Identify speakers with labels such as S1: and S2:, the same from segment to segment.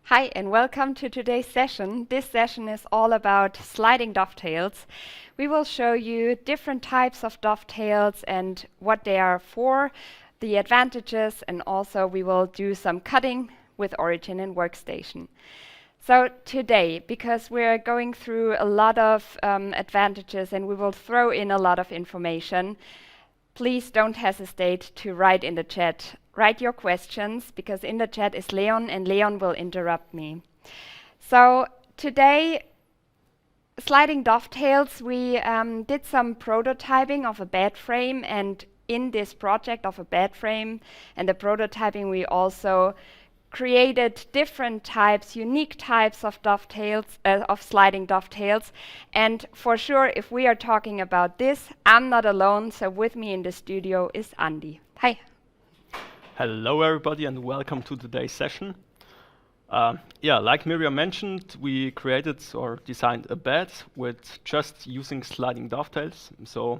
S1: Hi, and welcome to today's session. This session is all about sliding dovetails. We will show you different types of dovetails and what they are for, the advantages, and also we will do some cutting with Origin and Workstation. So today, because we're going through a lot of advantages and we will throw in a lot of information, please don't hesitate to write in the chat. Write your questions, because in the chat is Leon, and Leon will interrupt me. So today, sliding dovetails, we did some prototyping of a bed frame, and in this project of a bed frame and the prototyping, we also created different types, unique types of dovetails, of sliding dovetails. And for sure, if we are talking about this, I'm not alone. So with me in the studio is Andy. Hi.
S2: Hello everybody and welcome to today's session. Like Miriam mentioned, we created or designed a bed with just using sliding dovetails. So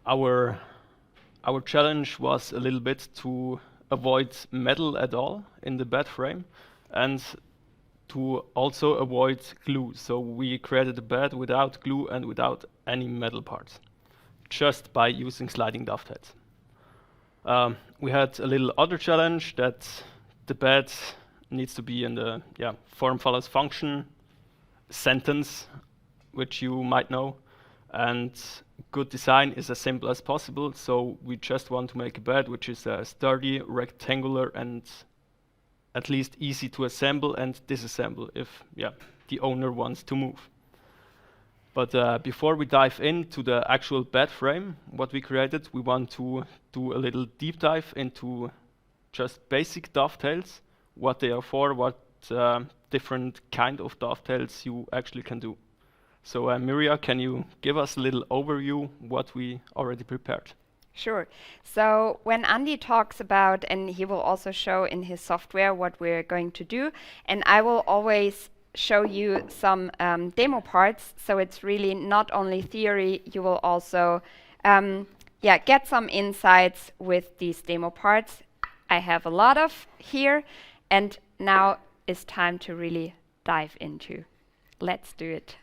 S2: our challenge was a little bit to avoid metal at all in the bed frame and to also avoid glue. So we created a bed without glue and without any metal parts, just by using sliding dovetails. We had a little other challenge that the bed needs to be in the form follows function sentence, which you might know. And good design is as simple as possible. So we just want to make a bed which is sturdy, rectangular, and at least easy to assemble and disassemble if the owner wants to move. But before we dive into the actual bed frame, what we created, we want to do a little deep dive into just basic dovetails, what they are for, what different kind of dovetails you actually can do. So Miria, can you give us a little overview what we already prepared?
S1: Sure. So when Andy talks about, and he will also show in his software what we're going to do, and I will always show you some demo parts, so it's really not only theory, you will also get some insights with these demo parts. I have a lot of here, and now it's time to really dive into. Let's do it.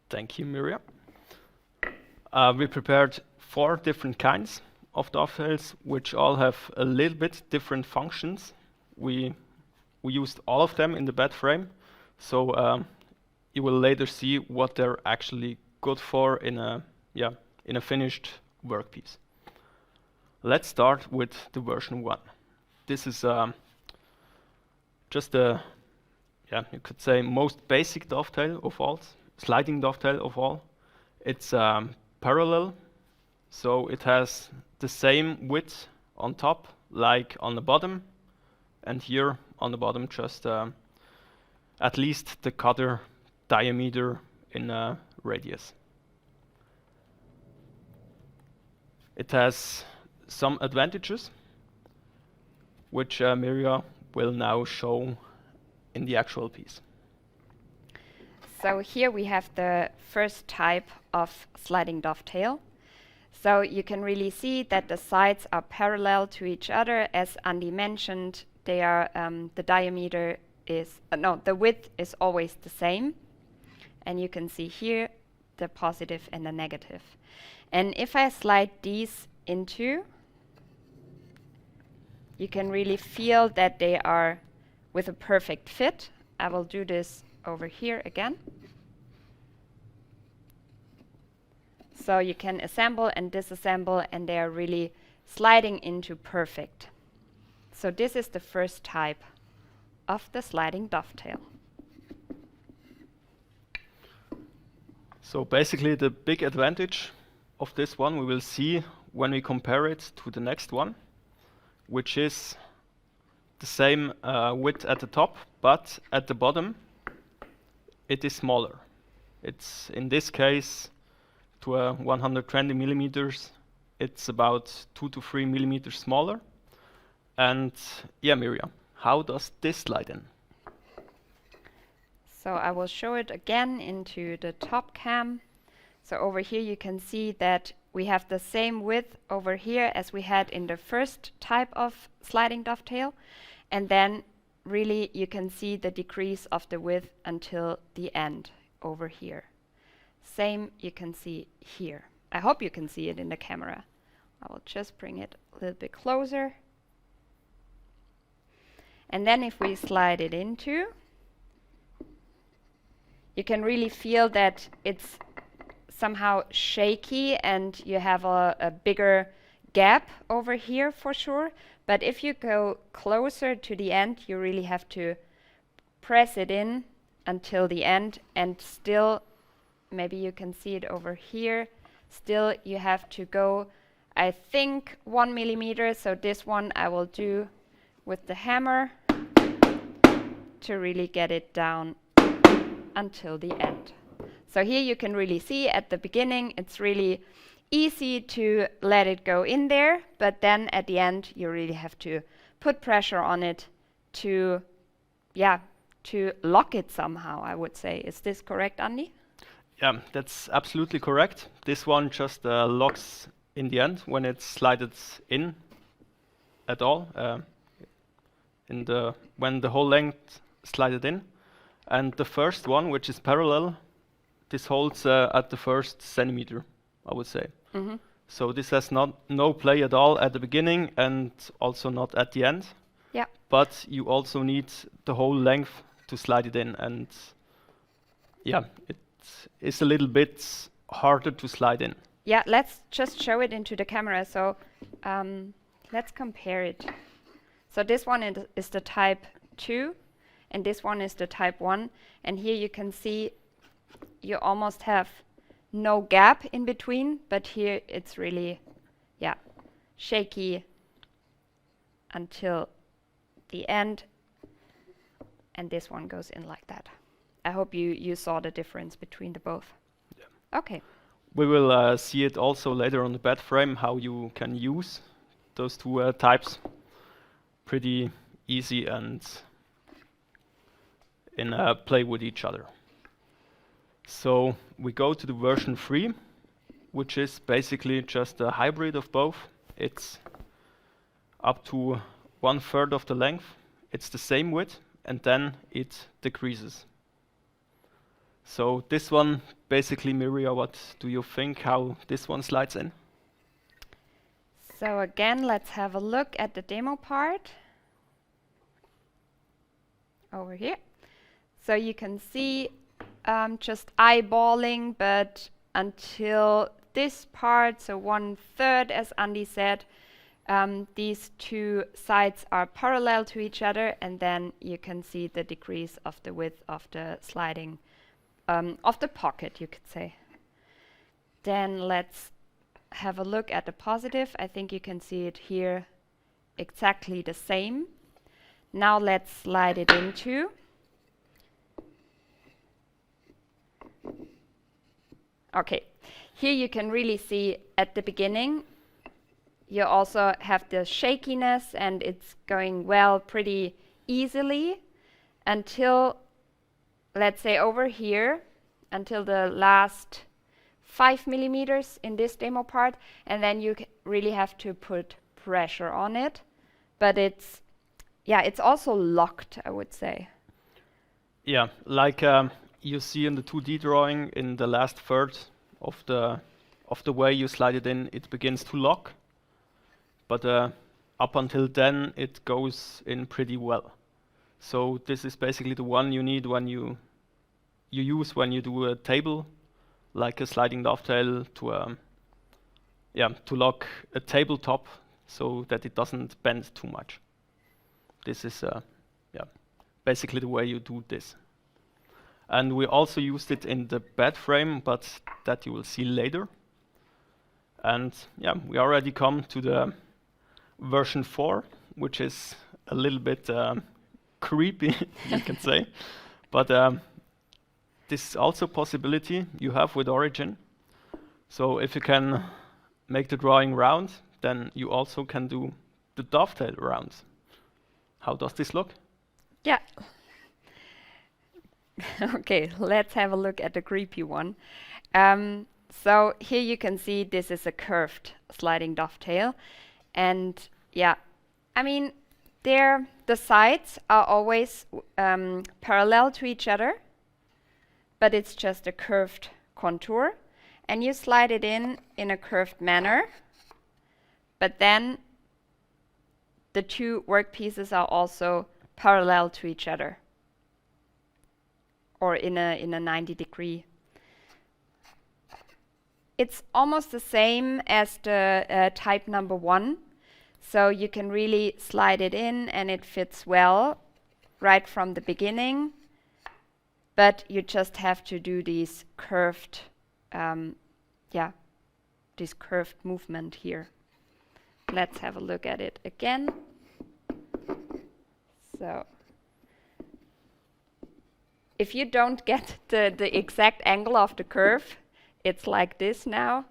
S2: Thank you, Miriam. We prepared 4 different kinds of dovetails, which all have a little bit different functions. We used all of them in the bed frame, so you will later see what they're actually good for in a finished workpiece. Let's start with the version 1. This is just a you could say most basic dovetail of all, sliding dovetail of all. It's parallel, so it has the same width on top like on the bottom, and here on the bottom just at least the cutter diameter in radius. It has some advantages, which Miria will now show in the actual piece.
S1: So here we have the first type of sliding dovetail. So you can really see that the sides are parallel to each other. As Andy mentioned, they are the diameter is the width is always the same, and you can see here the positive and the negative. And if I slide these into, you can really feel that they are with a perfect fit. I will do this over here again. So you can assemble and disassemble, and they are really sliding into perfect. So this is the first type of the sliding dovetail.
S2: So basically the big advantage of this one we will see when we compare it to the next one, which is the same width at the top, but at the bottom it is smaller. It's in this case to 120 millimeters, it's about 2 to 3 millimeters smaller. And Miriam, how does this slide in?
S1: So I will show it again into the top cam. So over here you can see that we have the same width over here as we had in the first type of sliding dovetail. And then really you can see the decrease of the width until the end over here. Same you can see here. I hope you can see it in the camera. I will just bring it a little bit closer. And then if we slide it into, you can really feel that it's somehow shaky and you have a bigger gap over here for sure. But if you go closer to the end, you really have to press it in until the end, and still, maybe you can see it over here, still you have to go, I think, 1 millimeter. So this one I will do with the hammer to really get it down until the end. So here you can really see at the beginning it's really easy to let it go in there, but then at the end you really have to put pressure on it to lock it somehow, I would say. Is this correct, Andy?
S2: Yeah, that's absolutely correct. This one just locks in the end when it's slided in at all, when the whole length slided in. And the first one, which is parallel, this holds at the first centimeter, I would say.
S1: Mm-hmm.
S2: So this has no play at all at the beginning and also not at the end.
S1: Yeah.
S2: But you also need the whole length to slide it in, and yeah, it is a little bit harder to slide in.
S1: Yeah, let's just show it into the camera. So let's compare it. So this one is the type 2 and this one is the type 1, and here you can see you almost have no gap in between, but here it's really shaky until the end, and this one goes in like that. I hope you saw the difference between the both. Yeah. Okay.
S2: We will see it also later on the bed frame, how you can use those two types. Pretty easy and in play with each other. So we go to the version 3, which is basically just a hybrid of both. It's up to 1/3 of the length. It's the same width, and then it decreases. So this one, basically, Miria, what do you think how this one slides in?
S1: So again, let's have a look at the demo part over here. So you can see just eyeballing, but until this part, so 1/3, as Andy said, these two sides are parallel to each other, and then you can see the decrease of the width of the sliding of the pocket, you could say. Then let's have a look at the positive. I think you can see it here exactly the same. Now let's slide it into. Okay, here you can really see at the beginning you also have the shakiness, and it's going well pretty easily until, let's say, over here, until the last 5 millimeters in this demo part, and then you really have to put pressure on it. But it's also locked, I would say.
S2: Yeah, like you see in the 2D drawing, in the last third of the way you slide it in, it begins to lock. But up until then, it goes in pretty well. So this is basically the one you need when you use when you do a table, like a sliding dovetail, to lock a tabletop so that it doesn't bend too much. This is basically the way you do this. And we also used it in the bed frame, but that you will see later. And yeah, we already come to the version 4, which is a little bit creepy, you can say. But this is also a possibility you have with Origin. So if you can make the drawing round, then you also can do the dovetail round. How does this look?
S1: Yeah. Okay, let's have a look at the creepy one. So here you can see this is a curved sliding dovetail. And yeah, I mean, There, the sides are always parallel to each other, but it's just a curved contour. And you slide it in a curved manner, but then the two workpieces are also parallel to each other, or in a 90-degree. It's almost the same as the type number 1. So you can really slide it in and it fits well right from the beginning. But you just have to do these curved, this curved movement here. Let's have a look at it again. So if you don't get the exact angle of the curve, it's like this now.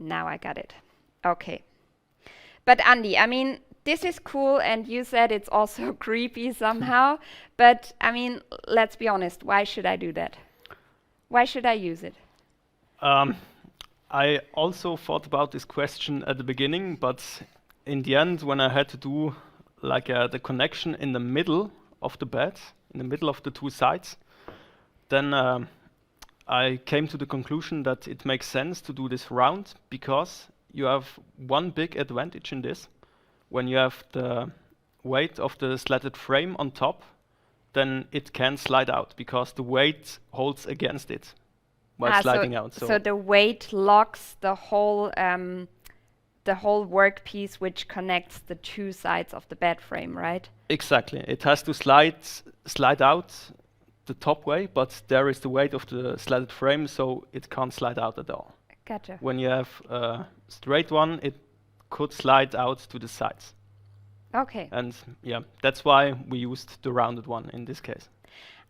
S1: Now I got it. Okay. But Andy, I mean, this is cool, and you said it's also creepy somehow. But I mean, let's be honest. Why should I do that? Why should I use it?
S2: I also thought about this question at the beginning, but in the end, when I had to do like the connection in the middle of the bed, in the middle of the two sides, then I came to the conclusion that it makes sense to do this round, because you have one big advantage in this. When you have the weight of the slatted frame on top, then it can slide out, because the weight holds against it while sliding out.
S1: So the weight locks the whole workpiece, which connects the two sides of the bed frame, right?
S2: Exactly. It has to slide out the top way, but there is the weight of the slatted frame, so it can't slide out at all.
S1: Gotcha.
S2: When you have a straight one, it could slide out to the sides.
S1: Okay.
S2: And yeah, that's why we used the rounded one in this case.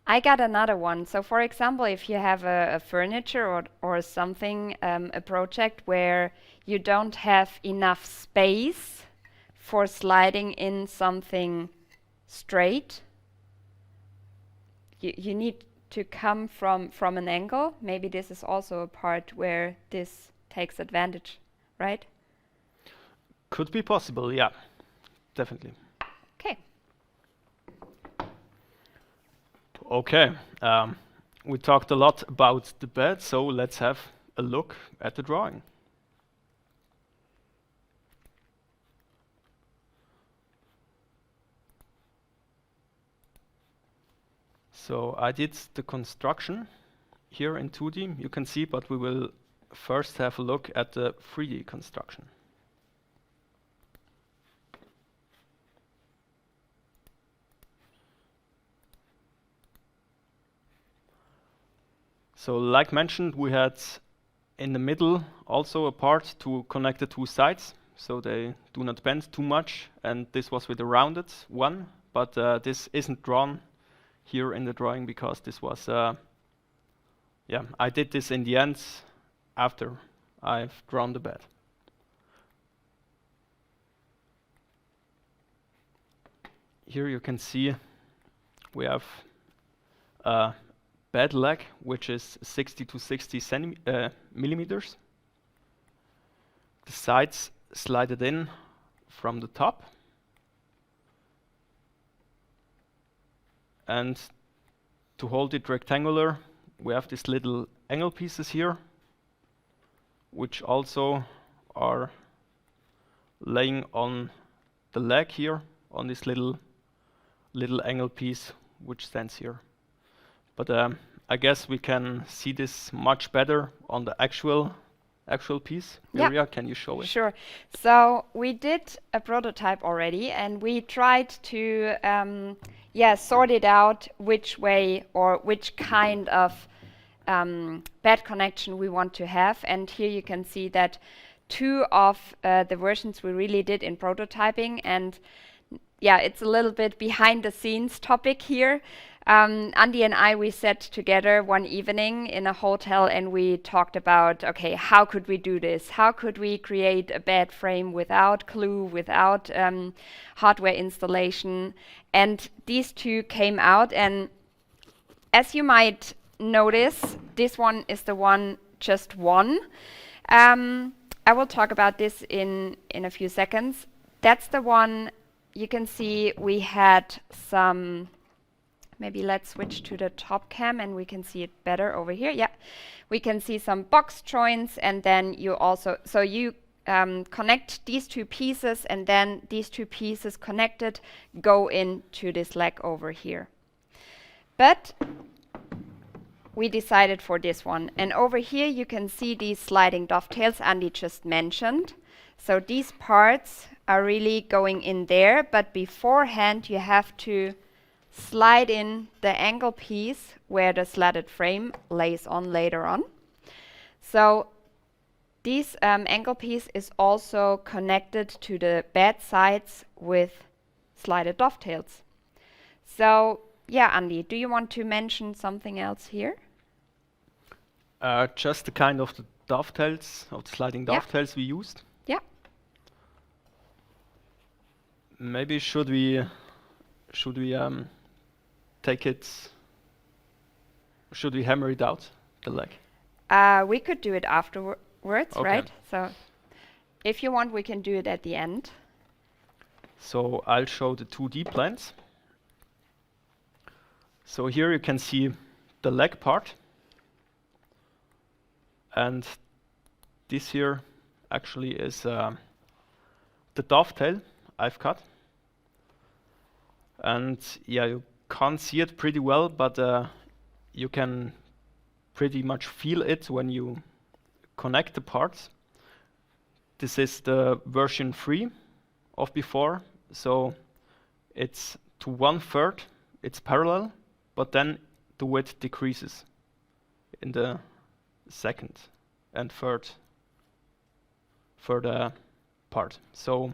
S1: I got another one. So for example, if you have a furniture or something, a project where you don't have enough space for sliding in something straight, you need to come from an angle. Maybe this is also a part where this takes advantage, right?
S2: Could be possible, yeah, definitely.
S1: Okay.
S2: Okay, we talked a lot about the bed, so let's have a look at the drawing. So I did the construction here in 2D, you can see, but we will first have a look at the 3D construction. So like mentioned, we had in the middle also a part to connect the two sides, so they do not bend too much, and this was with a rounded one, but this isn't drawn here in the drawing because this was, I did this in the end after I've drawn the bed. Here you can see we have a bed leg, which is 60 to 60 millimeters. The sides slided in from the top. And to hold it rectangular, we have these little angle pieces here, which also are laying on the leg here, on this little angle piece, which stands here. But I guess we can see this much better on the actual piece. Mirja, can you show it?
S1: Sure. So we did a prototype already, and we tried to sort it out which way or which kind of bed connection we want to have. And here you can see that two of the versions we really did in prototyping, and it's a little bit behind the scenes topic here. Andy and I, we sat together one evening in a hotel and we talked about, okay, how could we do this? How could we create a bed frame without glue, without hardware installation? And these two came out, and as you might notice, this one is the one just one. I will talk about this in a few seconds. That's the one you can see we had some. Maybe let's switch to the top cam and we can see it better over here. Yeah, we can see some box joints, and then you also, so you connect these two pieces, and then these two pieces connected go into this leg over here. But we decided for this one. And over here you can see these sliding dovetails Andy just mentioned. So these parts are really going in there, but beforehand you have to slide in the angle piece where the slatted frame lays on later on. So this angle piece is also connected to the bed sides with slided dovetails. So yeah, Andy, do you want to mention something else here?
S2: Just the kind of the dovetails, of the sliding dovetails we used.
S1: Yeah.
S2: Maybe should we take it? Should we hammer it out, the leg?
S1: We could do it afterwards,
S2: Okay.
S1: right? So if you want, we can do it at the end.
S2: So I'll show the 2D plans. So here you can see the leg part. And this here actually is the dovetail I've cut. And yeah, you can't see it pretty well, but you can pretty much feel it when you connect the parts. This is the version 3 of before, so it's to 1/3, it's parallel, but then the width decreases in the second and third part. So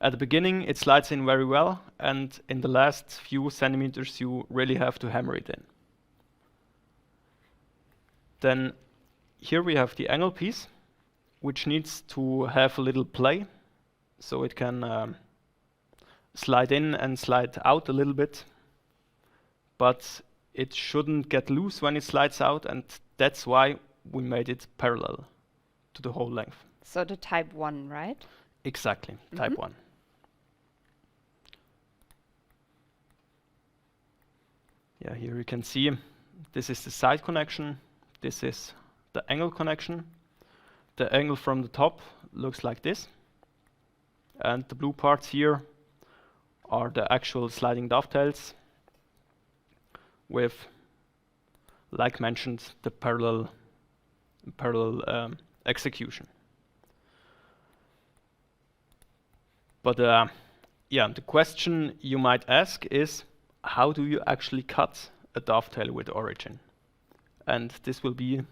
S2: at the beginning it slides in very well, and in the last few centimeters you really have to hammer it in. Then here we have the angle piece, which needs to have a little play, so it can slide in and slide out a little bit, but it shouldn't get loose when it slides out, and that's why we made it parallel to the whole length.
S1: So the type 1, right?
S2: Exactly, type 1. Yeah, here you can see this is the side connection, this is the angle connection. The angle from the top looks like this, and the blue parts here are the actual sliding dovetails with, like mentioned, the parallel execution. But yeah, the question you might ask is, how do you actually cut a dovetail with Origin? And this will be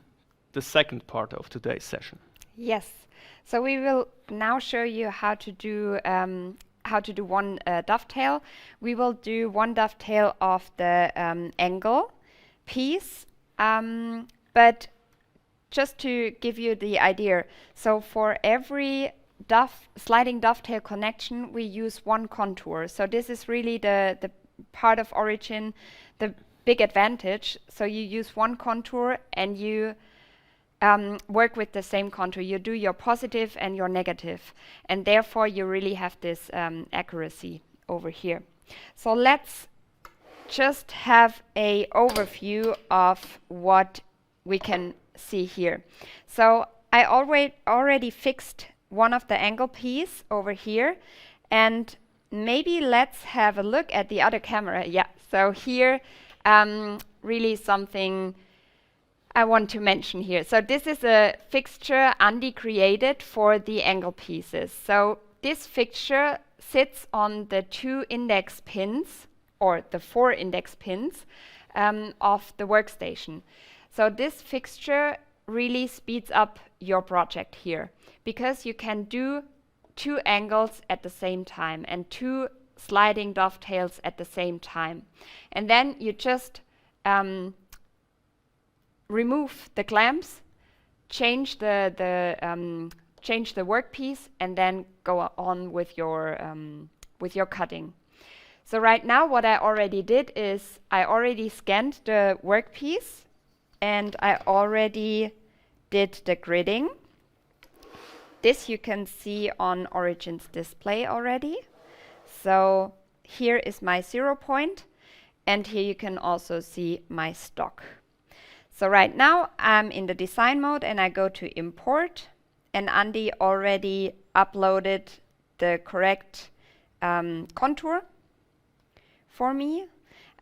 S2: the second part of today's session.
S1: Yes. So we will now show you how to do one dovetail. We will do one dovetail of the angle piece, but just to give you the idea, so for every sliding dovetail connection, we use one contour. So this is really the part of Origin, the big advantage. So you use one contour and you work with the same contour. You do your positive and your negative, and therefore you really have this accuracy over here. So let's just have a overview of what we can see here. So I already fixed one of the angle piece over here, and maybe let's have a look at the other camera. Yeah, so here really something I want to mention here. So this is a fixture Andy created for the angle pieces. So this fixture sits on the 2 index pins, or the 4 index pins of the workstation. So this fixture really speeds up your project here, because you can do 2 angles at the same time and 2 sliding dovetails at the same time. And then you just remove the clamps, change the workpiece, and then go on with your cutting. So right now what I already did is I already scanned the workpiece and I already did the gridding. this you can see on Origin's display already. So here is my 0 point, and here you can also see my stock. So right now I'm in the design mode and I go to import, and Andy already uploaded the correct contour for me.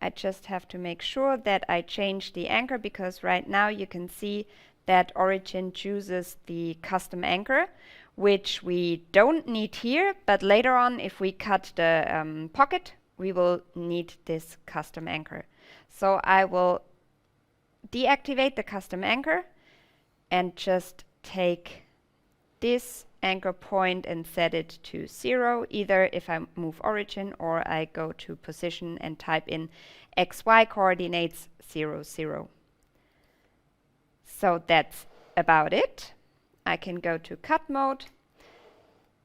S1: I just have to make sure that I change the anchor, because right now you can see that Origin chooses the custom anchor, which we don't need here, but later on if we cut the pocket, we will need this custom anchor. So I will deactivate the custom anchor and just take this anchor point and set it to 0, either if I move Origin or I go to position and type in XY coordinates 0, 0. So that's about it. I can go to cut mode,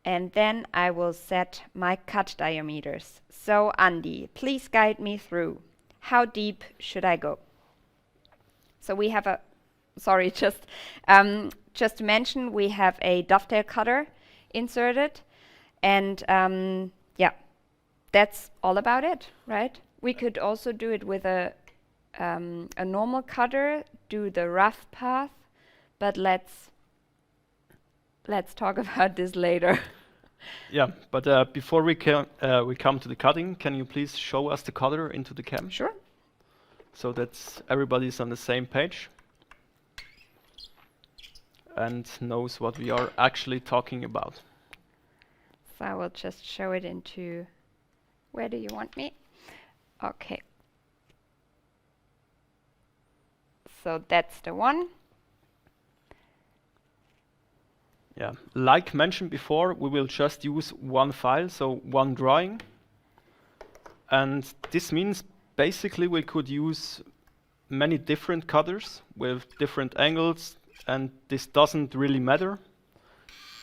S1: and then I will set my cut diameters. So Andy, please guide me through. How deep should I go? So we have a, sorry, just to mention, we have a dovetail cutter inserted, and yeah, that's all about it, right? We could also do it with a normal cutter, do the rough path, but let's talk about this later.
S2: Yeah, but before we come to the cutting, can you please show us the cutter into the cam?
S1: Sure.
S2: So that everybody's on the same page and knows what we are actually talking about.
S1: So I will just show it into, where do you want me? Okay. So that's the one.
S2: Yeah, like mentioned before, we will just use one file, so one drawing. And this means basically we could use many different cutters with different angles, and this doesn't really matter,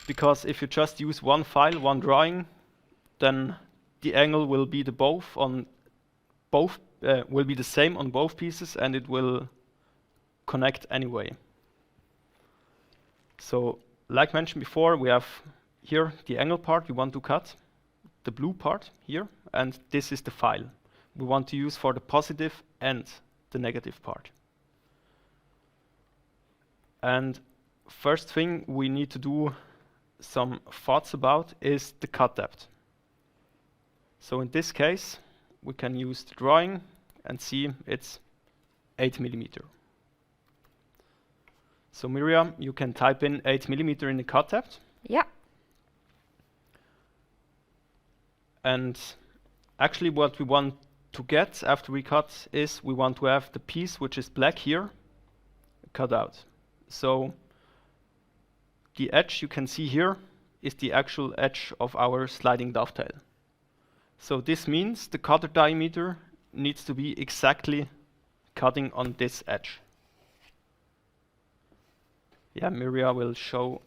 S2: because if you just use one file, one drawing, then the angle will be will be the same on both pieces, and it will connect anyway. So like mentioned before, we have here the angle part we want to cut, the blue part here, and this is the file we want to use for the positive and the negative part. And first thing we need to do some thoughts about is the cut depth. So in this case, we can use the drawing and see it's 8 millimeter. So Miriam, you can type in 8 millimeter in the cut depth.
S1: Yeah.
S2: And actually what we want to get after we cut is we want to have the piece which is black here cut out. So the edge you can see here is the actual edge of our sliding dovetail. So this means the cutter diameter needs to be exactly cutting on this edge. Yeah, Miriam will show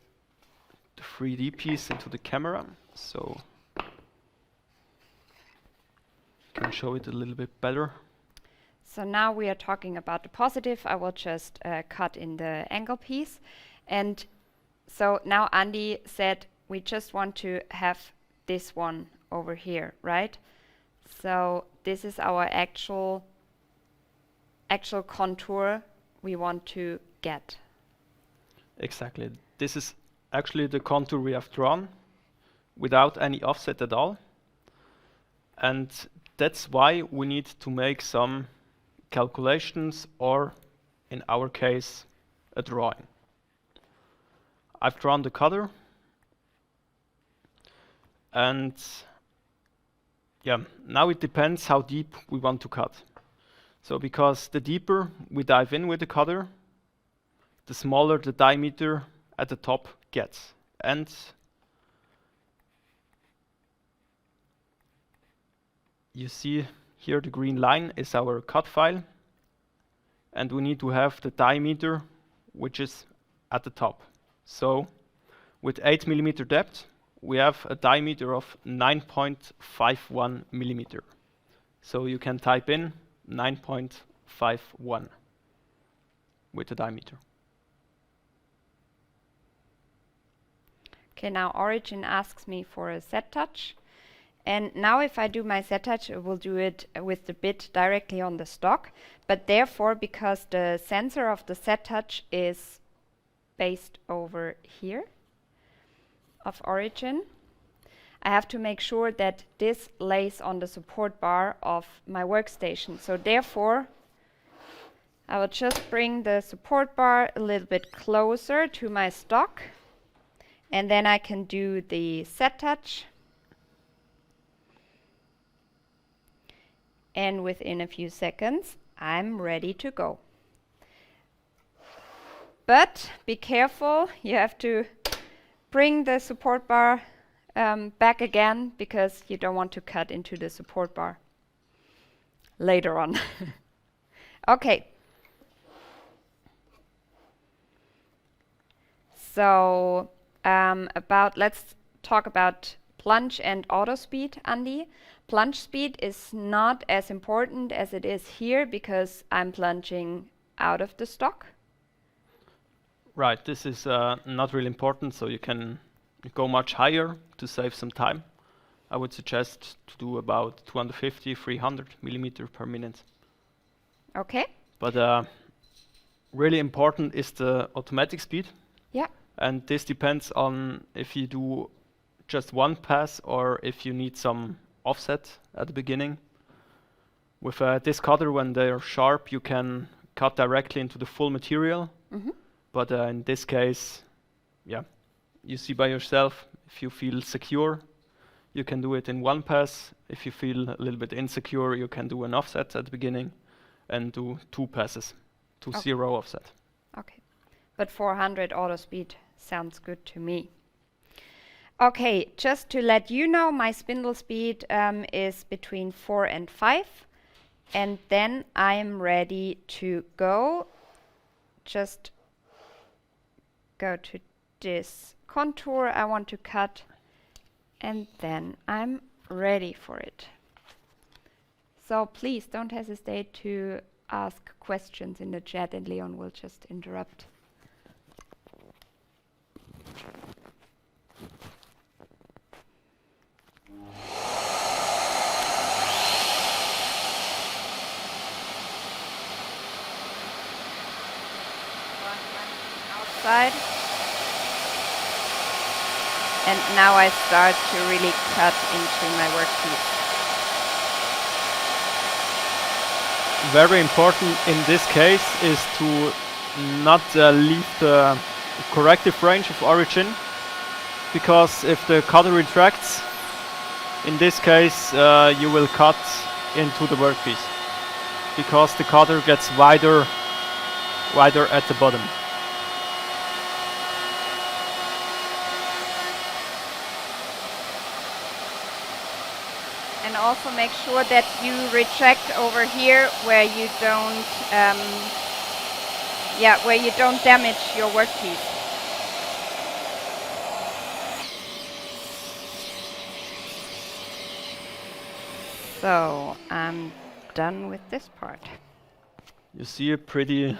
S2: the 3D piece into the camera, so can show it a little bit better.
S1: So now we are talking about the positive. I will just cut in the angle piece. And so now Andy said we just want to have this one over here, right? So this is our actual contour we want to get.
S2: Exactly. This is actually the contour we have drawn without any offset at all. And that's why we need to make some calculations, or in our case, a drawing. I've drawn the cutter, and yeah, now it depends how deep we want to cut. So because the deeper we dive in with the cutter, the smaller the diameter at the top gets. And you see here the green line is our cut file, and we need to have the diameter which is at the top. So with 8 millimeter depth, we have a diameter of 9.51 millimeter. So you can type in 9.51 with the diameter.
S1: Okay, now Origin asks me for a set touch. And now if I do my set touch, it will do it with the bit directly on the stock. But therefore, because the sensor of the set touch is based over here of Origin, I have to make sure that this lays on the support bar of my workstation. So therefore, I will just bring the support bar a little bit closer to my stock, and then I can do the set touch. And within a few seconds, I'm ready to go. But be careful, you have to bring the support bar back again, because you don't want to cut into the support bar later on. Okay. So let's talk about plunge and auto speed, Andy. Plunge speed is not as important as it is here because I'm plunging out of the stock.
S2: Right, this is not really important, so you can go much higher to save some time. I would suggest to do about 250, 300 millimeter per minute.
S1: Okay.
S2: But really important is the automatic speed.
S1: Yeah.
S2: And this depends on if you do just one pass or if you need some offset at the beginning. With this cutter, when they're sharp, you can cut directly into the full material.
S1: Mm-hmm.
S2: But in this case, yeah, you see by yourself, if you feel secure, you can do it in one pass. If you feel a little bit insecure, you can do an offset at the beginning and do 2 passes to 0 offset.
S1: Okay. But 400 auto speed sounds good to me. Okay, just to let you know, my spindle speed is between 4 and 5. And then I am ready to go. Just go to this contour I want to cut. And then I'm ready for it. So please don't hesitate to ask questions in the chat, and Leon will just interrupt. Outside. And now I start to really cut into my workpiece.
S2: Very important in this case is to not leave the corrective range of Origin, because if the cutter retracts, in this case you will cut into the workpiece, because the cutter gets wider at the bottom.
S1: And also make sure that you retract over here where you don't, where you don't damage your workpiece. So I'm done with this part.
S2: You see a pretty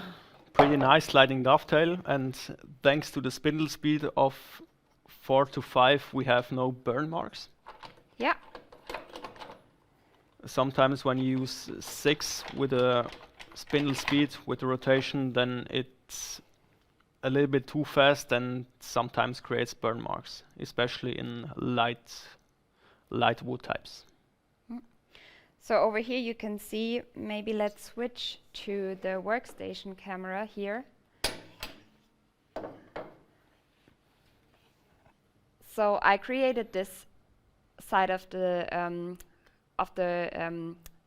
S2: nice sliding dovetail, and thanks to the spindle speed of 4 to 5, we have no burn marks.
S1: Yeah.
S2: Sometimes when you use 6 with a spindle speed with the rotation, then it's a little bit too fast and sometimes creates burn marks, especially in light wood types.
S1: So over here you can see, maybe let's switch to the workstation camera here. So I created this side of the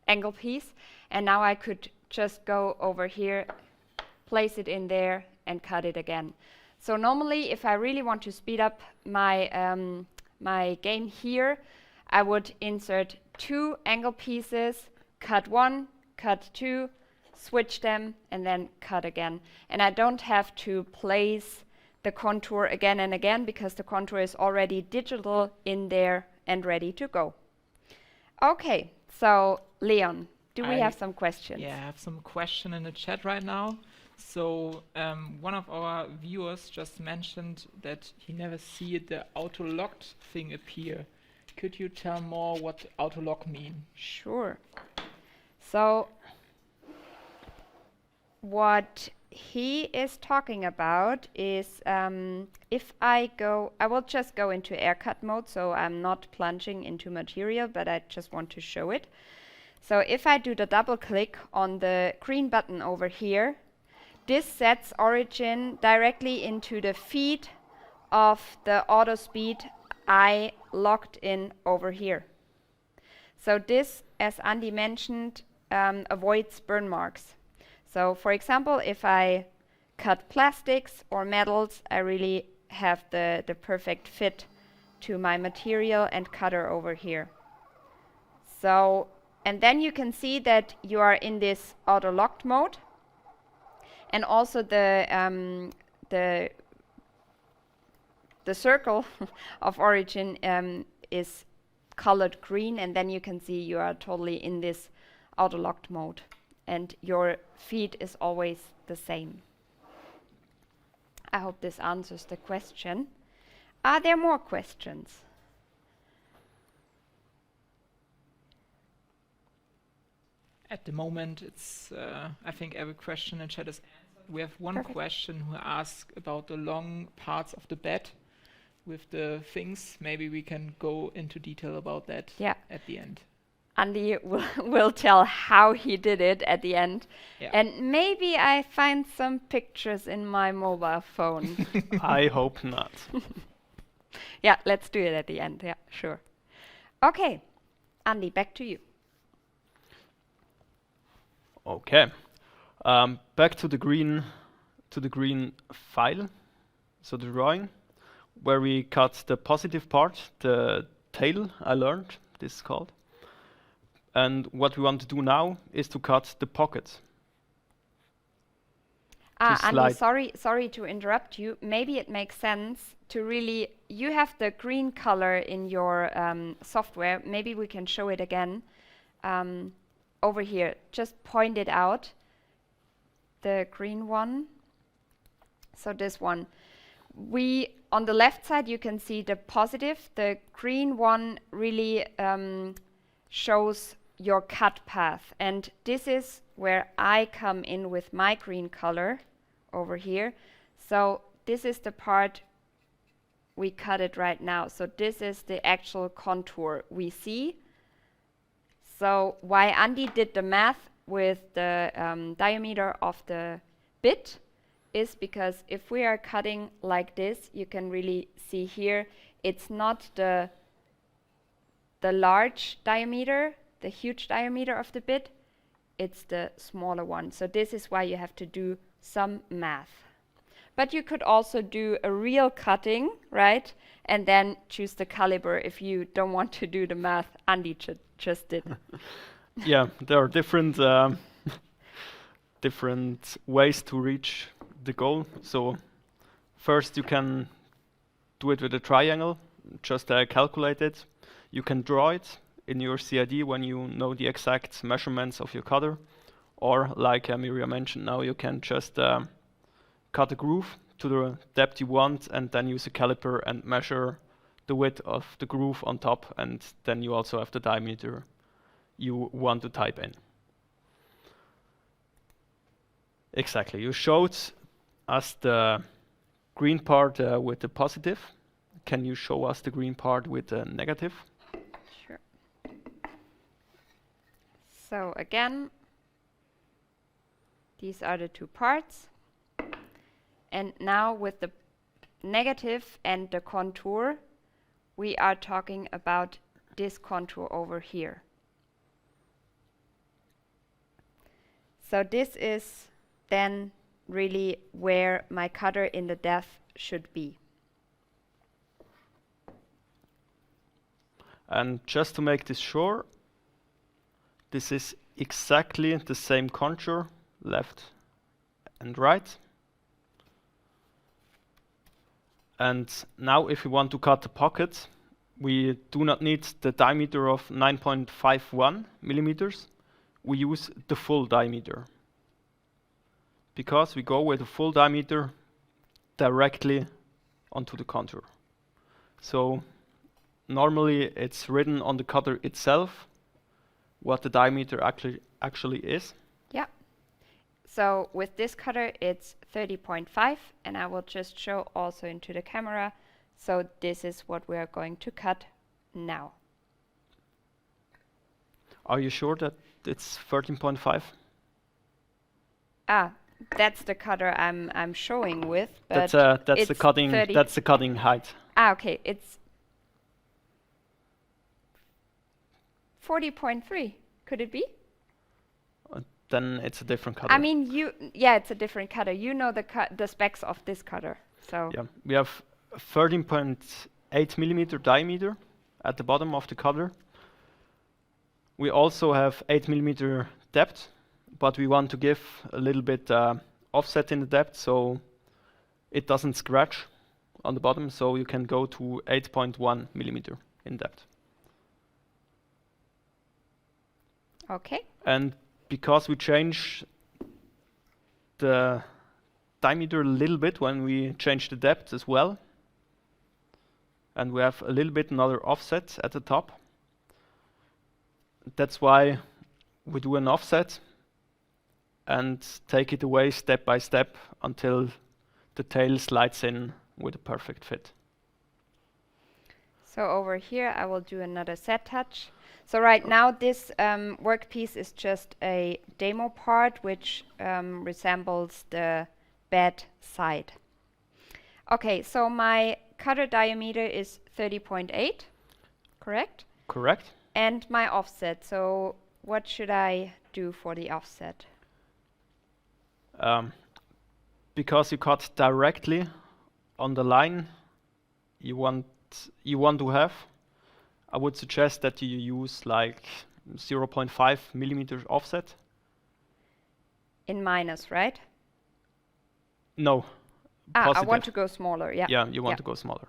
S1: angle piece, and now I could just go over here, place it in there, and cut it again. So normally, if I really want to speed up my my game here, I would insert 2 angle pieces, cut 1, cut 2, switch them, and then cut again. And I don't have to place the contour again and again, because the contour is already digital in there and ready to go. Okay, so Leon, do we have some questions?
S3: Yeah, I have some question in the chat right now. So one of our viewers just mentioned that he never see the auto-locked thing appear. Could you tell more what auto-lock mean?
S1: Sure. So what he is talking about is if I will just go into air cut mode, so I'm not plunging into material, but I just want to show it. So if I do the double click on the green button over here, this sets Origin directly into the feed of the auto speed I locked in over here. So this, as Andy mentioned, avoids burn marks. So for example, if I cut plastics or metals, I really have the perfect fit to my material and cutter over here. So, and then you can see that you are in this auto locked mode. And also the circle of Origin is colored green, and then you can see you are totally in this auto locked mode, and your feed is always the same. I hope this answers the question. Are there more questions?
S3: At the moment, it's I think every question in chat is answered. We have one
S1: Perfect.
S3: question who asks about the long parts of the bed with the things. Maybe we can go into detail about that at the end.
S1: Andy will tell how he did it at the end.
S3: Yeah.
S1: And maybe I find some pictures in my mobile phone.
S2: I hope not.
S1: Yeah, let's do it at the end. Yeah, sure. Okay, Andy, back to you.
S2: Okay. Back to the green file, so the drawing, where we cut the positive part, the tail, I learned, this is called. And what we want to do now is to cut the pocket.
S1: Andy, sorry to interrupt you. Maybe it makes sense to really, you have the green color in your software. Maybe we can show it again. Over here, just point it out. The green one. So this one. On the left side, you can see the positive. The green one really shows your cut path. And this is where I come in with my green color over here. So this is the part we cut it right now. So this is the actual contour we see. So why Andy did the math with the diameter of the bit is because if we are cutting like this, you can really see here, it's not the large diameter, the huge diameter of the bit, it's the smaller one. So this is why you have to do some math. But you could also do a real cutting, right? And then choose the caliber if you don't want to do the math Andy just did.
S2: Yeah, there are different different ways to reach the goal. So first you can do it with a triangle, just calculate it. You can draw it in your CID when you know the exact measurements of your cutter. Or like Miriam mentioned, now you can just cut a groove to the depth you want and then use a caliper and measure the width of the groove on top, and then you also have the diameter you want to type in. Exactly, you showed us the green part with the positive. Can you show us the green part with the negative?
S1: Sure. So again, these are the two parts. And now with the negative and the contour, we are talking about this contour over here. So this is then really where my cutter in the depth should be.
S2: And just to make this sure, this is exactly the same contour, left and right. And now if we want to cut the pocket, we do not need the diameter of 9.51 millimeters. We use the full diameter. because we go with a full diameter directly onto the contour. So normally it's written on the cutter itself what the diameter actually is.
S1: Yeah. So with this cutter, it's 30.5, and I will just show also into the camera. So this is what we are going to cut now.
S2: Are you sure that it's 13.5?
S1: Ah, that's the cutter I'm showing with. But
S2: That's the
S1: it's
S2: cutting.
S1: 30.
S2: That's the cutting height.
S1: Ah, okay. It's 40.3. Could it be?
S2: Then it's a different cutter.
S1: I mean, yeah, it's a different cutter. You know the specs of this cutter. So
S2: yeah, we have 13.8 millimeter diameter at the bottom of the cutter. We also have 8 millimeter depth, but we want to give a little bit offset in the depth so it doesn't scratch on the bottom. So you can go to 8.1 millimeter in depth.
S1: okay.
S2: And because we change the diameter a little bit when we change the depth as well, and we have a little bit another offset at the top. That's why we do an offset and take it away step by step until the tail slides in with a perfect fit.
S1: So over here, I will do another set touch. So right now, this workpiece is just a demo part, which resembles the bed side. Okay, so my cutter diameter is 30.8, correct?
S2: Correct?
S1: And my offset, so what should I do for the offset?
S2: Because you cut directly on the line you want to have, I would suggest that you use like 0.5 millimeters offset.
S1: In minus, right?
S2: No.
S1: I
S2: positive.
S1: want to go smaller, yeah.
S2: Yeah, you want to go smaller.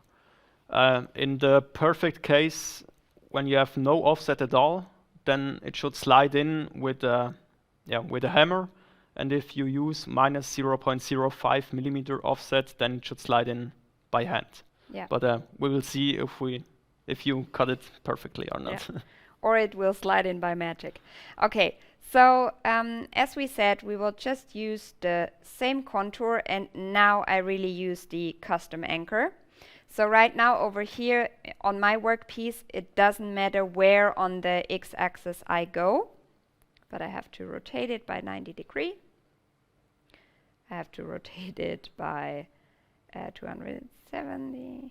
S2: In the perfect case, when you have no offset at all, then it should slide in with a hammer. And if you use minus 0.05 millimeter offset, then it should slide in by hand.
S1: Yeah.
S2: But we will see if you cut it perfectly or not.
S1: Yeah. Or it will slide in by magic. Okay, so as we said, we will just use the same contour, and now I really use the custom anchor. So right now over here on my workpiece, it doesn't matter where on the x-axis I go, but I have to rotate it by 90 degrees. I have to rotate it by 270.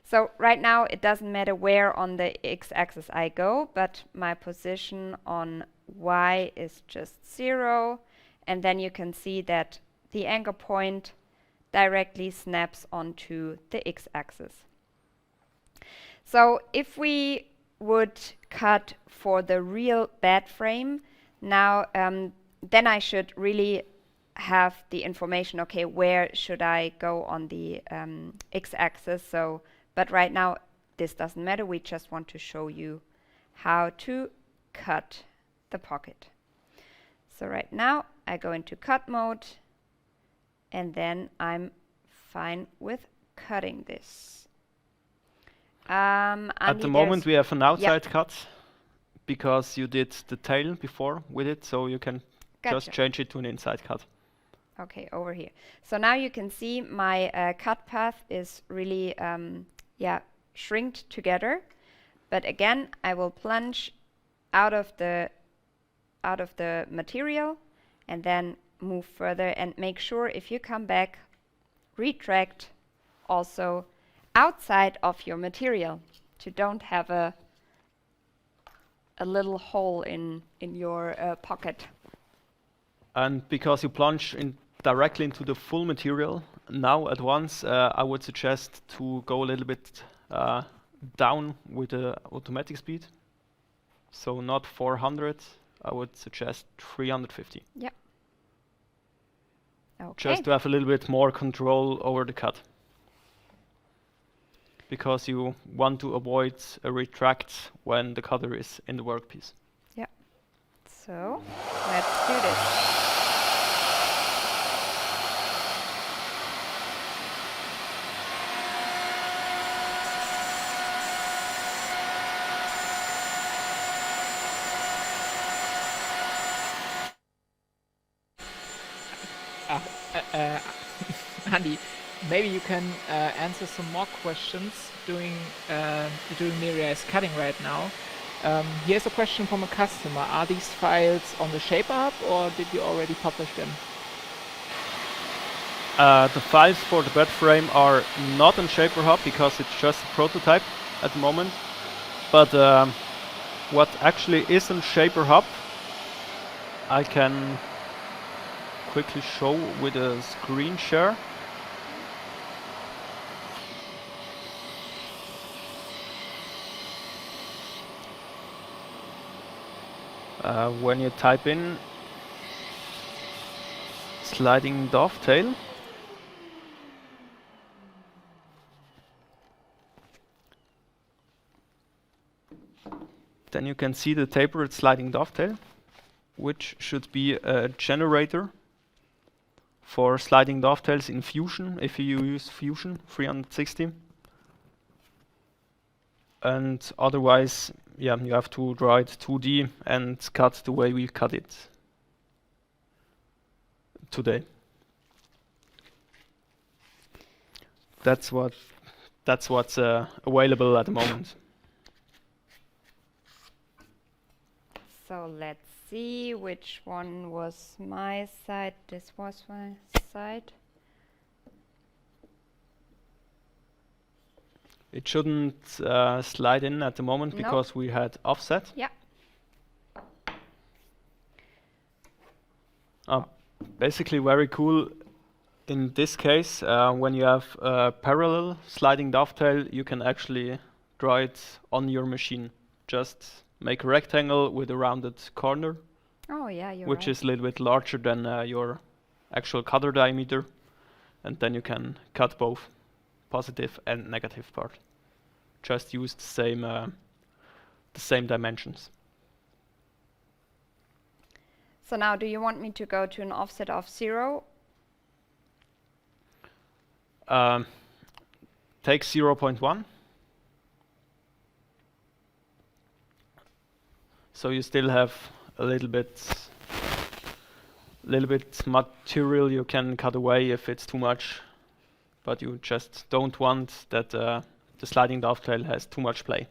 S1: So right now it doesn't matter where on the x-axis I go, but my position on y is just 0, and then you can see that the anchor point directly snaps onto the x-axis. So if we would cut for the real bed frame now, then I should really have the information, okay, where should I go on the x-axis. So, but right now this doesn't matter, we just want to show you how to cut the pocket. So right now I go into cut mode, and then I'm fine with cutting this.
S2: At the moment we have an outside cut because you did the tail before with it, so you can just change it to an inside cut.
S1: Okay, over here. So now you can see my cut path is really shrinked together. But again, I will plunge out of the material and then move further, and make sure if you come back, retract also outside of your material, to don't have a little hole in your pocket.
S2: And because you plunge in directly into the full material now at once, I would suggest to go a little bit down with the automatic speed. So not 400, I would suggest 350.
S1: Yeah. Okay.
S2: Just to have a little bit more control over the cut. Because you want to avoid a retract when the cutter is in the workpiece.
S1: Yeah. So let's do this.
S3: uh, uh, Andy, maybe you can answer some more questions during Miria is cutting right now. Here's a question from a customer. Are these files on the Shaper Hub or did you already publish them?
S2: The files for the bed frame are not on ShaperHub because it's just a prototype at the moment. But what actually is on ShaperHub, I can quickly show with a screen share. When you type in sliding dovetail, then you can see the tapered sliding dovetail, which should be a generator for sliding dovetails in Fusion, if you use Fusion 360. And otherwise, yeah, you have to draw it 2D and cut the way we cut it today. That's what's available at the moment.
S1: So let's see which one was my side. This was my side.
S2: It shouldn't slide in at the moment because we had offset.
S1: Yeah.
S2: Basically very cool in this case. When you have a parallel sliding dovetail, you can actually draw it on your machine. Just make a rectangle with a rounded corner.
S1: Oh yeah, you're
S2: which
S1: right.
S2: is a little bit larger than your actual cutter diameter. And then you can cut both positive and negative part. Just use the same dimensions.
S1: So now, do you want me to go to an offset of 0?
S2: Take 0.1. So you still have a little bit material you can cut away if it's too much, but you just don't want that the sliding dovetail has too much play.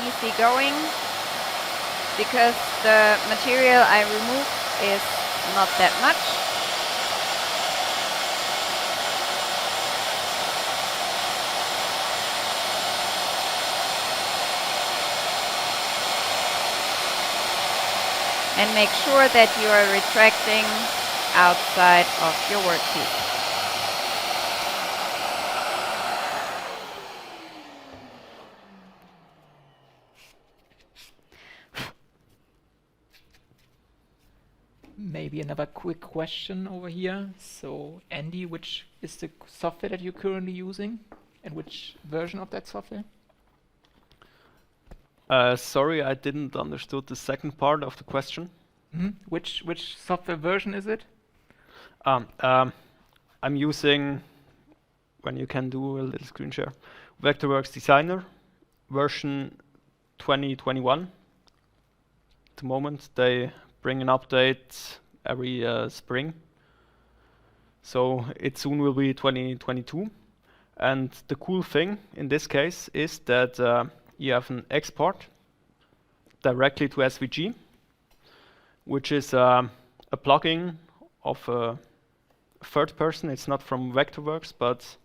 S1: Easy going, because the material I remove is not that much. And make sure that you are retracting outside of your workpiece.
S3: Maybe another quick question over here. So, Andy, which is the software that you're currently using, and which version of that software?
S2: Sorry, I didn't understood the second part of the question.
S3: Which software version is it?
S2: I'm using, when you can do a little screen share, Vectorworks Designer version 2021. At the moment, they bring an update every spring. So it soon will be 2022. And the cool thing in this case is that you have an export directly to SVG, which is a plugin of a third person. It's not from Vectorworks, but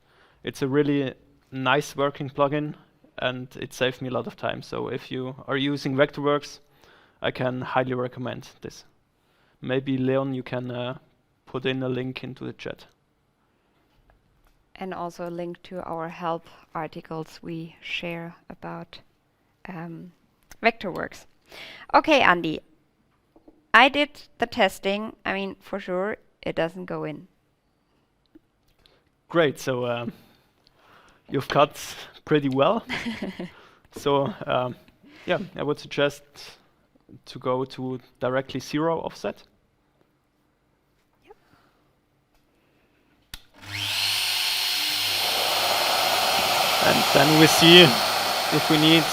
S2: it's a really nice working plugin, and it saved me a lot of time. So if you are using Vectorworks, I can highly recommend this. Maybe Leon, you can put in a link into the chat.
S1: And also a link to our help articles we share about Vectorworks. Okay, Andy. I did the testing. I mean, for sure, it doesn't go in.
S2: Great. So you've cut pretty well. So yeah, I would suggest to go to directly 0 offset. And then we see if we need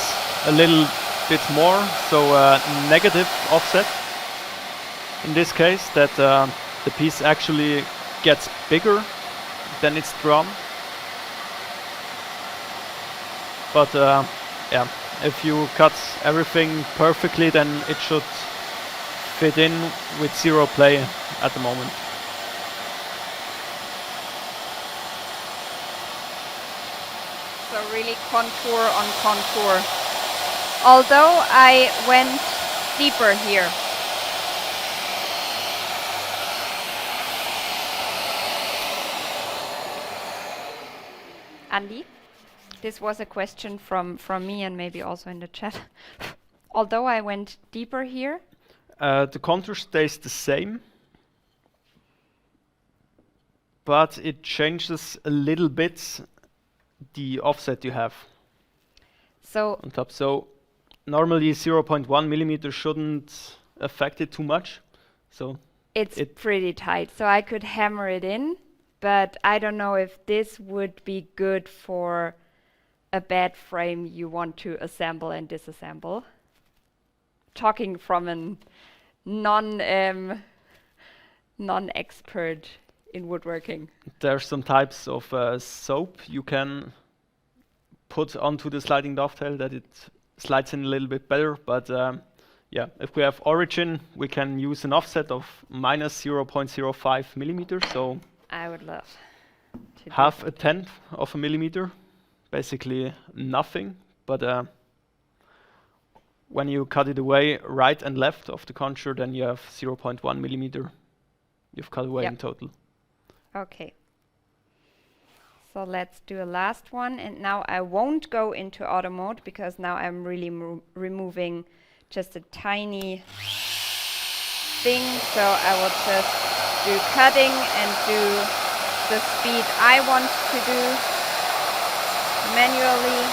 S2: a little bit more, so negative offset. In this case, that the piece actually gets bigger than its drum. But yeah, if you cut everything perfectly, then it should fit in with 0 play at the moment.
S1: So really contour on contour. Although I went deeper here. Andy, this was a question from me and maybe also in the chat. Although I went deeper here.
S2: The contour stays the same, but it changes a little bit the offset you have
S1: So
S2: on top. So normally 0.1 millimeter shouldn't affect it too much. So
S1: it's pretty tight. So I could hammer it in, but I don't know if this would be good for a bed frame you want to assemble and disassemble. Talking from a non-expert in woodworking.
S2: there's some types of soap you can put onto the sliding dovetail that it slides in a little bit better. But yeah, if we have Origin, we can use an offset of minus 0.05 millimeters. So
S1: I would love to
S2: half a tenth of a millimeter, basically nothing. But when you cut it away right and left of the contour, then you have 0.1 millimeter you've cut away in total.
S1: Okay. So let's do a last one. And now I won't go into auto mode because now I'm really removing just a tiny thing. So I will just do cutting and do the speed I want to do manually.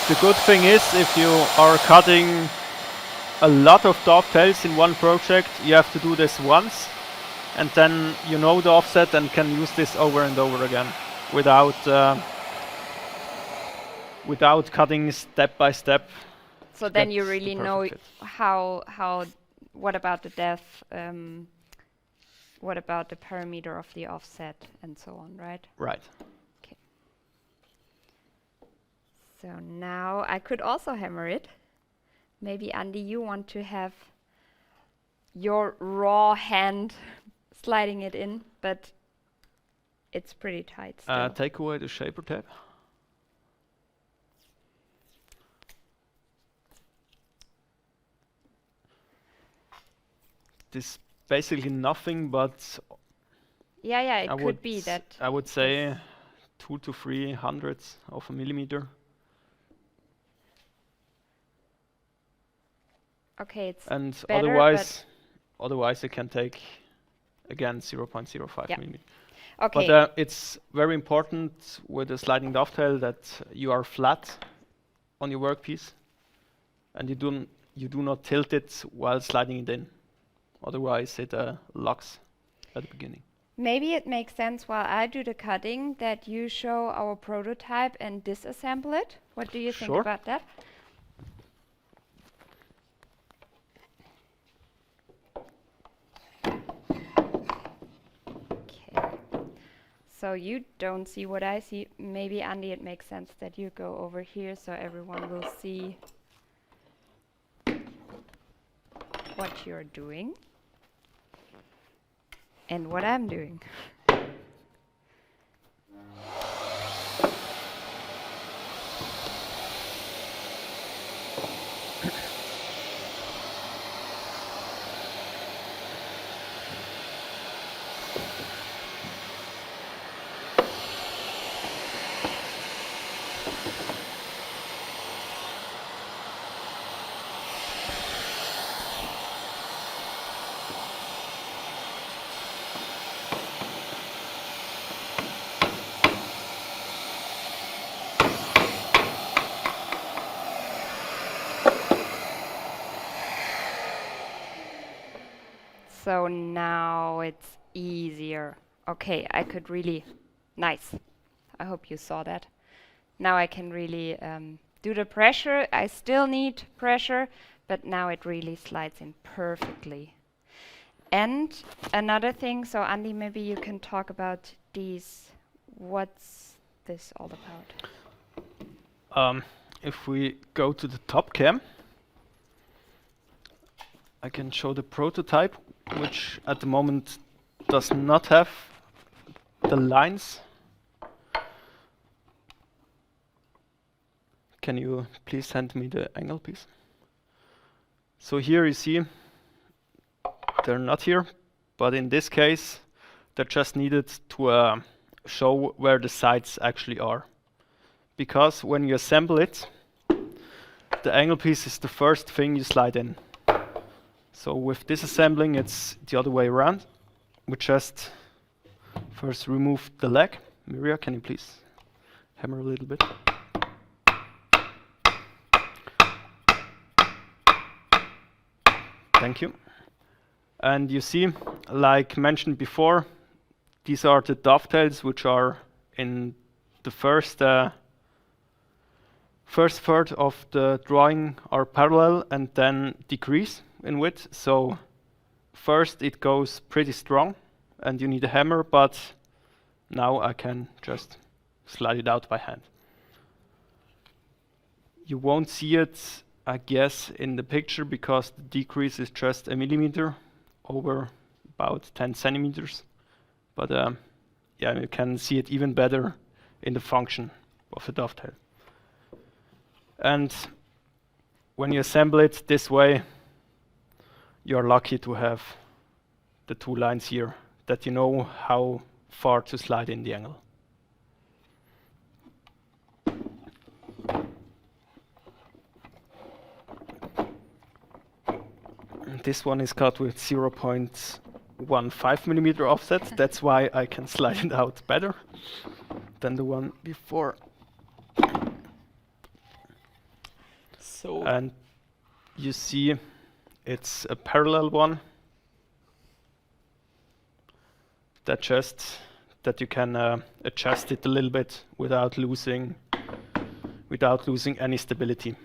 S2: The good thing is, if you are cutting a lot of dovetails in one project, you have to do this once, and then you know the offset and can use this over and over again without cutting step by step.
S1: So then you really know how what about the depth, what about the parameter of the offset and so on, right?
S2: Right.
S1: Okay. So now I could also hammer it. Maybe Andy, you want to have your raw hand sliding it in, but it's pretty tight still.
S2: Take away the shaper tab. This basically nothing, but
S1: yeah, it could be that.
S2: I would say 2 to 3 hundredths of a millimeter.
S1: Okay, it's
S2: and
S1: better,
S2: otherwise it can take again 0.05 millimeter.
S1: Okay.
S2: But it's very important with a sliding dovetail that you are flat on your workpiece, and you do not tilt it while sliding it in. Otherwise, it locks at the beginning.
S1: Maybe it makes sense while I do the cutting that you show our prototype and disassemble it. What do you think about that? So you don't see what I see. Maybe, Andy, it makes sense that you go over here so everyone will see what you're doing and what I'm doing. So now it's easier. Okay, I could really, nice. I hope you saw that. Now I can really do the pressure. I still need pressure, but now it really slides in perfectly. And another thing, so Andy, maybe you can talk about these. What's this all about?
S2: If we go to the top cam, I can show the prototype, which at the moment does not have the lines. Can you please hand me the angle piece? So here you see they're not here, but in this case they're just needed to show where the sides actually are. Because when you assemble it, the angle piece is the first thing you slide in. So with disassembling, it's the other way around. We just first remove the leg. Miria, can you please hammer a little bit? Thank you. And you see, like mentioned before, these are the dovetails which are in the first third of the drawing are parallel and then decrease in width. So first it goes pretty strong and you need a hammer, but now I can just slide it out by hand. You won't see it, I guess, in the picture because the decrease is just a millimeter over about 10 centimeters. But yeah, you can see it even better in the function of the dovetail. And when you assemble it this way, you're lucky to have the two lines here that you know how far to slide in the angle. This one is cut with 0.15 millimeter offset. That's why I can slide it out better than the one before.
S3: So
S2: And you see it's a parallel one that you can adjust it a little bit without losing any stability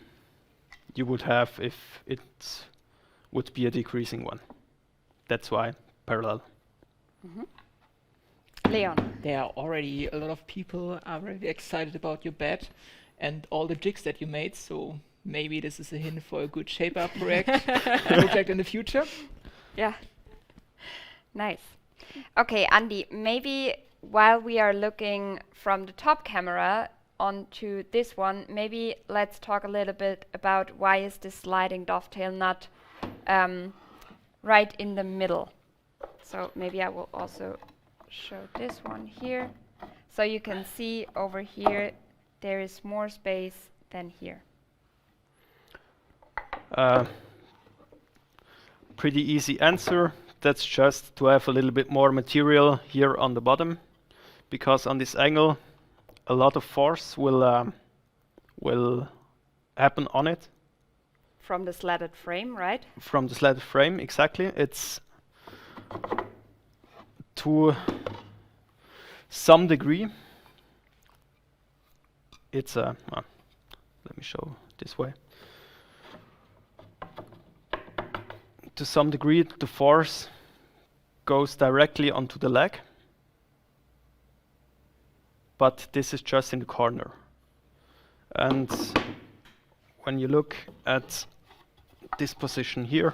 S2: you would have if it would be a decreasing one. That's why parallel.
S1: Leon.
S3: there are already a lot of people are very excited about your bed and all the jigs that you made. So maybe this is a hint for a good shaper project in the future.
S1: Yeah. Nice. Okay, Andy, maybe while we are looking from the top camera onto this one, maybe let's talk a little bit about why is this sliding dovetail not right in the middle. So maybe I will also show this one here. So you can see over here there is more space than here.
S2: Pretty easy answer. That's just to have a little bit more material here on the bottom, because on this angle a lot of force will happen on it.
S1: From the slatted frame, right?
S2: From the slatted frame, exactly. It's to some degree. It's let me show this way. To some degree, the force goes directly onto the leg, but this is just in the corner. And when you look at this position here,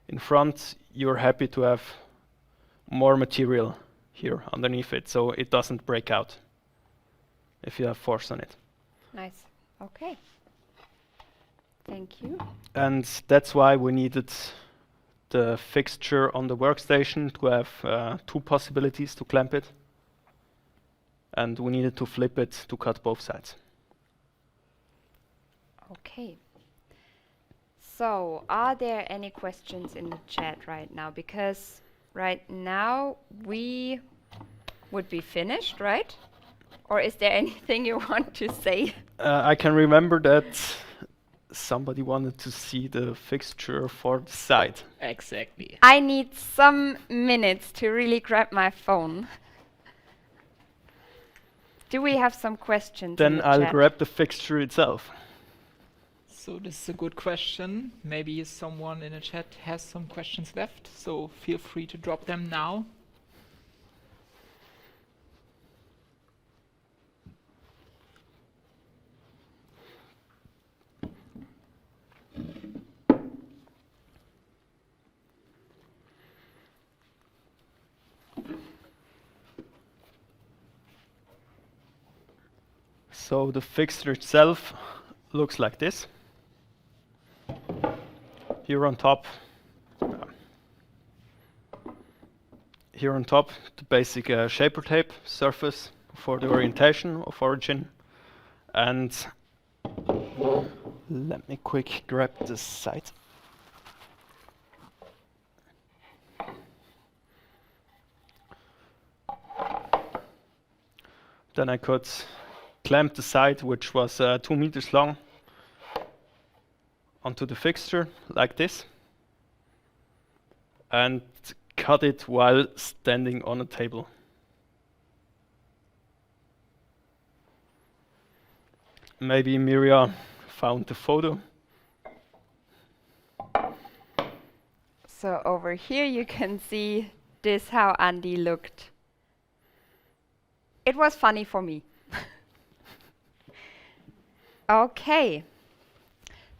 S2: in front, you're happy to have more material here underneath it, so it doesn't break out if you have force on it.
S1: Nice. Okay. Thank you.
S2: And that's why we needed the fixture on the workstation to have two possibilities to clamp it. And we needed to flip it to cut both sides.
S1: Okay. So, are there any questions in the chat right now? Because right now we would be finished, right? Or is there anything you want to say?
S2: I can remember that somebody wanted to see the fixture for the site.
S3: Exactly.
S1: I need some minutes to really grab my phone. Do we have some questions in
S2: Then
S1: the
S2: I'll
S1: chat?
S2: grab the fixture itself.
S3: So this is a good question. Maybe someone in the chat has some questions left, so feel free to drop them now.
S2: So the fixture itself looks like this. Here on top, the basic shaper tape surface for the orientation of Origin. And let me quick grab the site. Then I could clamp the site, which was 2 meters long, onto the fixture like this, and cut it while standing on a table. Maybe Miria found the photo.
S1: So over here you can see this how Andy looked. It was funny for me. Okay.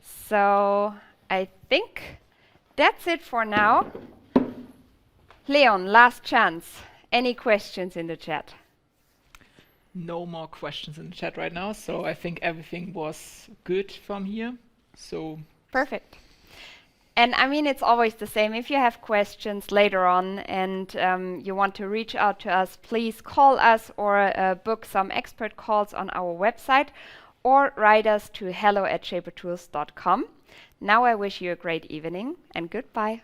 S1: So I think that's it for now. Leon, last chance. Any questions in the chat?
S3: No more questions in the chat right now, so I think everything was good from here. So
S1: Perfect. And I mean, it's always the same. If you have questions later on and you want to reach out to us, please call us or book some expert calls on our website or write us to hello@shapertools.com. Now I wish you a great evening and goodbye.